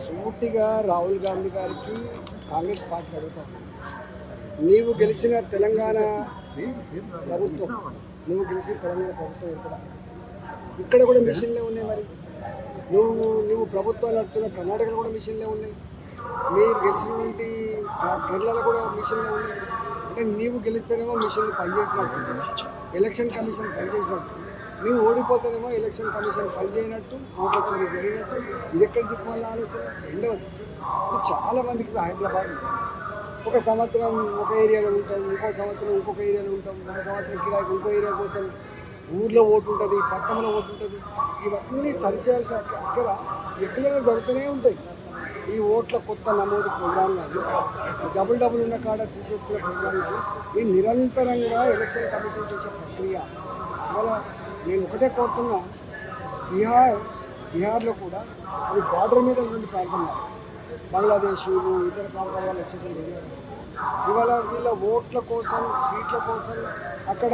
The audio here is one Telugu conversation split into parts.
సూటిగా రాహుల్ గాంధీ గారికి కాంగ్రెస్ పార్టీ అడుగుతాం. నీవు గెలిచిన తెలంగాణ ప్రభుత్వం ఇక్కడ కూడా మిషన్లే ఉన్నాయి. మరి నువ్వు ప్రభుత్వాలు నడుపుతున్న కర్ణాటకలో కూడా మిషన్లే ఉన్నాయి. మీరు గెలిచినటువంటి కేరళలో కూడా మిషన్లే ఉన్నాయి. అంటే నీవు గెలిస్తేనేమో మిషన్లు పనిచేసినట్టు, ఎలక్షన్ కమిషన్ పనిచేసినట్టు, నీవు ఓడిపోతేనేమో ఎలక్షన్ కమిషన్ పనిచేయనట్టు, ఓటొచ్చి జరిగినట్టు. ఇది ఎక్కడ తీసుకున్న ఆలోచన? రెండవది, చాలా మందికి హైదరాబాద్ ఒక సంవత్సరం ఒక ఏరియాలో ఉంటాం, ఇంకో సంవత్సరం ఇంకొక ఏరియాలో ఉంటాం, ఒక సంవత్సరం కిరాయికి ఇంకో ఏరియా పోతాం, ఊర్లో ఓటు ఉంటుంది, పట్టణంలో ఓటు ఉంటుంది. ఇవన్నీ సరిచేయాల్సిన అక్కడ రెగ్యులర్గా జరుగుతూనే ఉంటాయి. ఈ ఓట్ల కొత్త నమోదు ప్రోగ్రాం కానీ, డబుల్ ఉన్న కాడ తీసేసుకునే ప్రోగ్రాం కానీ, ఈ నిరంతరంగా ఎలక్షన్ కమిషన్ చేసే ప్రక్రియ. ఇవాళ నేను ఒకటే కోరుతున్నా, బీహార్లో కూడా అది బార్డర్ మీద ఉన్నటువంటి ప్రాంతం, బంగ్లాదేశీలు ఇతర ప్రాంతాల వాళ్ళు వచ్చేది. ఇవాళ వీళ్ళ ఓట్ల కోసం, సీట్ల కోసం అక్కడ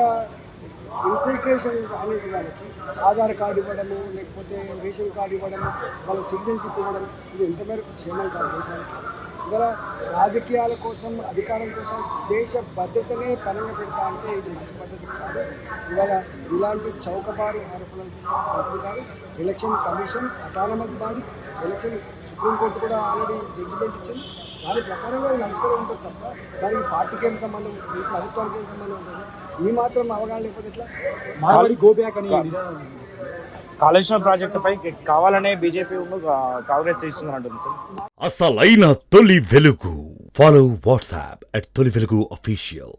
ఇన్ఫిల్ట్రేషన్ అనేది వాళ్ళకి ఆధార్ కార్డు ఇవ్వడము, లేకపోతే రేషన్ కార్డు ఇవ్వడము, వాళ్ళకి సిటిజన్షిప్ ఇవ్వడం, ఇది ఎంతమేరకు క్షేమం కాదు దేశానికి. ఇవాళ రాజకీయాల కోసం, అధికారం కోసం దేశ భద్రతనే పరంగా పెడతా అంటే ఇది మంచి పద్ధతి కాదు. ఇవాళ ఇలాంటి చౌకబారు ఆరోపణలు మంచిది కాదు. Election commission autonomous body, election supreme court కూడా ఆల్రెడీ జడ్జిమెంట్ ఇచ్చింది. దాని ప్రకారంగా అది నడుస్తూ ఉంటుంది తప్ప దానికి పార్టీకి ఏం సంబంధం ఉంటుంది, ప్రభుత్వానికి ఏం సంబంధం ఉంటుంది? ఈ మాత్రం అవగాహన లేకపోతే ఎట్లా? కాళేశ్వరం ప్రాజెక్టుపై కావాలనే బీజేపీ కాంగ్రెస్ చేస్తుందంటుంది సార్. అసలైన తొలి వెలుగు. ఫాలో వాట్సాప్ @తొలి వెలుగు official.